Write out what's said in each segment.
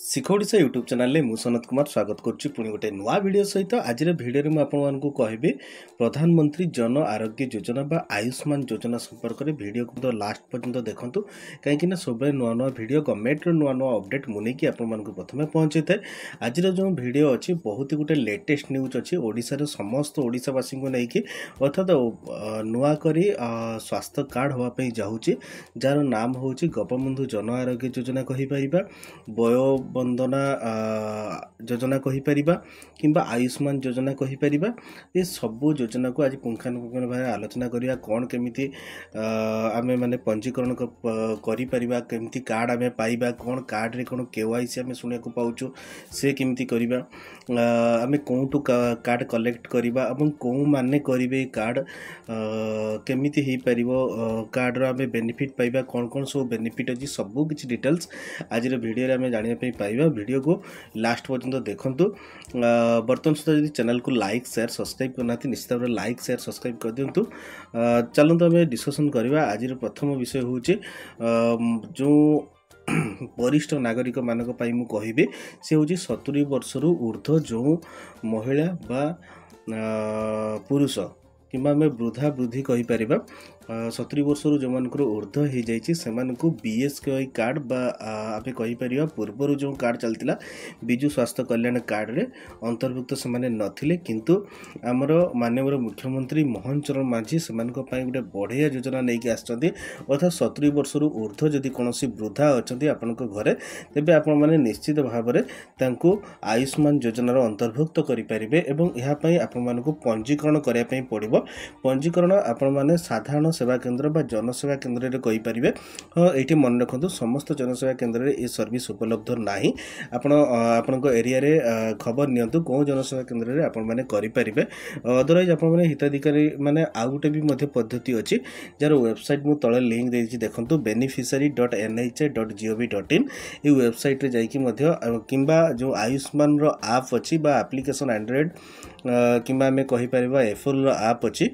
शिखोड़ीसा YouTube channel मु सनत कुमार स्वागत करुच्ची पुणी गोटे नुआ वीडियो सहित आज भिडियो में आपको कहबी प्रधानमंत्री जन आरोग्य योजना बा आयुष्मान योजना संपर्क में वीडियो को लास्ट पर्यंत देखूँ कहीं सब नुआ नुआ वीडियो गवर्नमेंट नुआ नुआ अपडेट मुझे आपको प्रथम पहुँचे थाए। आज जो वीडियो अच्छी बहुत ही गोटे लेटेस्ट न्यूज अच्छी ओडिशार समस्त ओडिशावासी को लेकिन अर्थात नुआ करी स्वास्थ्य कार्ड होगापी जाऊँगी जार नाम हूँ गोपबंधु जन आरोग्य योजना कहीपर वयो बंदना योजना कहीपर कि आयुष्मान योजना कहीपर ये सबू योजना को आज पुंखानुपुंख भाव आलोचना करवा कौन केमी आम मैंने पंजीकरण करें केमती कार्ड आम पाइबा कौन कार्ड रे कौन केवाईसी आम शुणा पाचु से केमती करवा आम कौटू कार्ड कलेक्ट करवा कौ माने करेंगे कार्ड केमिति हो पार कार्ड रो आम बेनिफिट पाइबा कौन कौन सब बेनिफिट अच्छी सबू किसी डिटेल्स आज वीडियो आम जानापी पाइबा वीडियो को लास्ट पर्यंत देखूँ। बर्तमान सुधा यदि चैनल को लाइक शेयर सब्सक्राइब करना निश्चित भाव लाइक शेयर सब्सक्राइब कर दिंतु। चलते आम डिस्कसन करवा। आज प्रथम विषय हूँ जो वरिष्ठ नागरिक मानक पाई मु कहिबे से हूँ 70 वर्ष ऊर्ध्व जो महिला बा पुरुष कि वृद्धा वृद्धि कहीपर 70 वर्ष जो मानकर ऊर्ध्व हो जाती बीएसकेवाई कार्ड बा आम कहीपर पूर्वर जो कार्ड चलता विजु स्वास्थ्य कल्याण कार्ड रे अंतर्भुक्त से नथिले किंतु आमर माननीय मुख्यमंत्री मोहन चरण मांझी से गोटे बढ़िया योजना नहीं आसछन्ती अर्थात 70 वर्ष ऊर्ध्व जदि कौन वृद्धा अच्छा आपण घरे तेबे आपण माने निश्चित भाव में आयुष्मान योजनार अंतर्भुक्त करेंगे और आपण पंजीकरण करने पड़ो। पंजीकरण आपण माने साधारण सेवा केंद्र बा जनसेवा केंद्र रे कहि परिबे। हाँ ये मन रखु समस्त जनसेवा केंद्र रे ये सर्विस उपलब्ध नाही आपण एरिया रे खबर नियंतु कौ जनसेवा केंद्र रे आपण माने करि परिबे। अदरवाइज आपण माने हिताधिकारी माने आ गुटे भी मध्य पद्धति अछि जार वेबसाइट मु तळे लिंक देछि देखंतु beneficiary.nhia.gov.in ये वेबसाइट रे जाई कि मध्य किंबा जो आयुष्मान रो ऐप अछि बा एप्लीकेशन एंड्रॉइड किंबा में कहि परिबा एप्पल रो ऐप अछि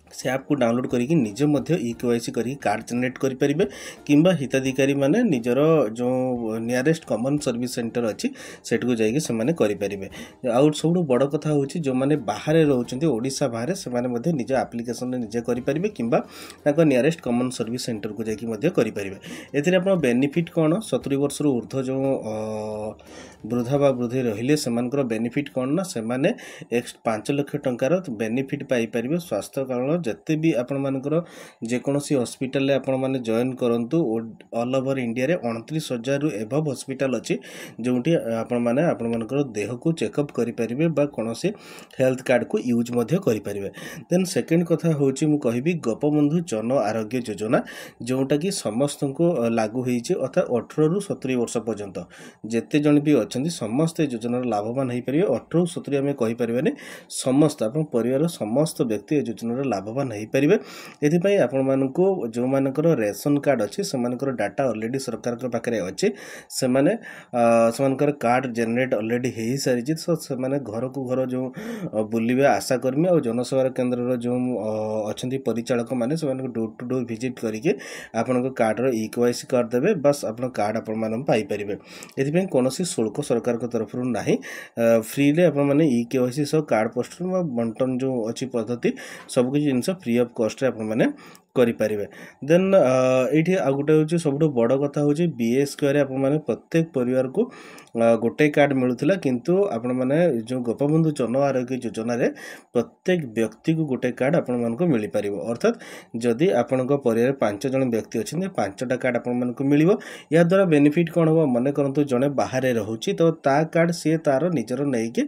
से ऐप को डाउनलोड करके निजे केवाईसी करी कार्ड जनरेट करेंगे किंबा हिताधिकारी माने निजर जो नियरेस्ट कॉमन सर्विस सेंटर अच्छी सेठू जाइए से करेंगे। आउ सब बड़ कथा हूँ जो मैंने बाहर रोचे ओडिशा बाहर से निज एप्लिकेशन निजे करेंगे किंबा नियरेस्ट कॉमन सर्विस सेंटर को जाकि करेंगे। ए बेनिफिट कौन 70 वर्ष ऊर्ध्व जो वृद्धा बा वृद्धि रहिले सेमानकर बेनिफिट कौन ना से 5 लाख टंकार बेनिफिट पाइपर स्वास्थ्य कारण जते भी आपण मानकर जेकोसी हॉस्पिटल आपण माने जॉइन करंतु ऑल ओवर इंडिया रे 29,000 रु एभव हॉस्पिटल अछि जोंटी आपण माने आपण मानकर देह को चेकअप करि परिबे बा कोनोसी हेल्थ कार्ड को यूज मध्य करि परिबे। देन सेकंड कथा होची मु कहिबी गोपबंधु जन आरोग्य योजना जोंटा कि समस्त को लागू होईची अर्थात 18 रु 70 वर्ष पर्यंत जेते जन भी अछंती समस्त योजना लाभवान होई परिबे। 18 रु 70 हमें कहि परिबेनी समस्त आपण परिवार समस्त व्यक्ति योजना लाभवान हो पारे। ये आपण मानक जो मानकर रेशन कार्ड अच्छी से डाटा ऑलरेडी सरकार के पाखे अच्छे से कार्ड जेनरेट ऑलरेडी हो सारी सो से घर को घर जो बुलवे आशाकर्मी और जनसेवा केन्द्र जो अच्छा परिचालक मैंने डोर टू डोर विजिट करके आपण कार्ड केवाईसी कार्ड देवे बस आप कार्ड आपण पाइपर। ये कौन शुल्क सरकार के तरफ ना फ्री आपने केवाईसी सह कार्ड पोस्ट बंटन जो अच्छी पद्धति सबकि जिनस फ्री ऑफ कॉस्ट रे आपण माने करि परिबे। देन एठी आ गुटे होची सबटो बड़ कथा होची बीएसके आपण माने प्रत्येक परिवार को गोटे कार्ड मिलुथिला किंतु आपण माने जो गोपबंधु जन आरोग्य योजना रे प्रत्येक व्यक्ति को गोटे कार्ड आपण मान को मिली परिबो। अर्थात जदि आपण को परिवार 5 जन व्यक्ति अछिने 5टा कार्ड आपण मान को मिलिबो। या द्वारा बेनिफिट कोन हो मने करंतु जने बाहर रहउची तो ता कार्ड से तार निजर नै के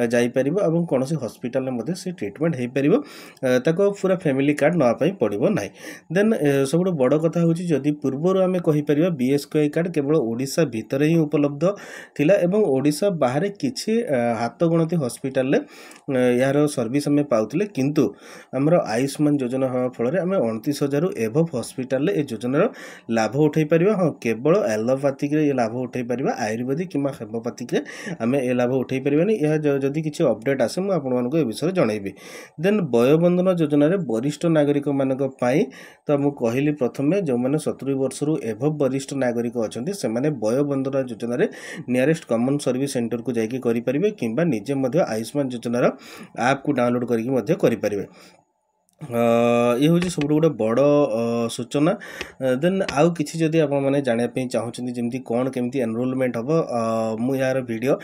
जाई परिबो एवं कोनोसी हॉस्पिटल मध्ये से ट्रीटमेंट हे परिबो ताको पूरा फैमिली कार्ड नवा पई पड़िबो नाही। देन सब बड़ कथा हूँ जदि पूर्वर आम कहीपर बीएसकेवाई कार्ड केवल ओडिशा भितर ही उपलब्ध थिला एवं ओडिशा बाहर किछि हाथ गणति हॉस्पिटल यार सर्विस आम पाउथिले किंतु आमर आयुष्मान योजना होगा फल आम 29,000 एभव हॉस्पिटल ये योजनार लाभ उठे पार। हाँ केवल एलोपैथिक ये लाभ उठे पार आयुर्वेदिक कि हेमोपैथिक आम ये लाभ उठे पारानी यह जदि किसी अपडेट आसे मुझे विषय जनइबी। देन वयोबंधन योजना वरिष्ठ नागरिक मानक पाई तो मु कहली प्रथमे जो मैंने 70 वर्ष एभव वरिष्ठ नागरिक अच्छा से वय वंदना योजन नियरेस्ट कॉमन सर्विस सेंटर को जाकि करेंगे कि निजे आयुष्मान योजनार ऐप को डाउनलोड करेंगे। ये हूँ सब गोटे बड़ सूचना। देन आउ कि जदि आप जानापी चाहते जमी कौन केमी एनरोलमेंट हम मु यार वीडियो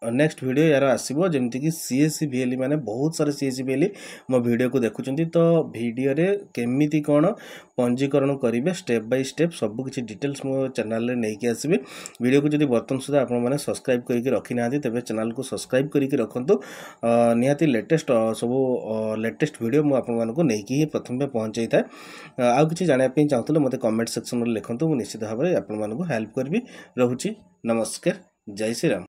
नेक्स्ट वीडियो यार आसो जमीक सीएससी बीएलई मैंने बहुत सारे सीएससी बीएलई मो वीडियो को देखुं तो वीडियो रे केमिति कौन पंजीकरण करेंगे स्टेप बाय स्टेप सबकि डिटेल्स मो चैनल नहीं कि आसबि। वीडियो को जब बर्तमान सुधा आपने सब्सक्राइब करके रखी ना तेज चैनल को सब्सक्राइब करके रखु निहाती लेटेस्ट सब लेटेस्ट वीडियो मुझे नहीं कि प्रथम पहुँचाई थाए। आउ कि जानापी चाहूँ मत कमेंट सेक्शन में लिखूँ मुझे निश्चित भाव में आपको हेल्प करी। रोची नमस्कार, जय श्री राम।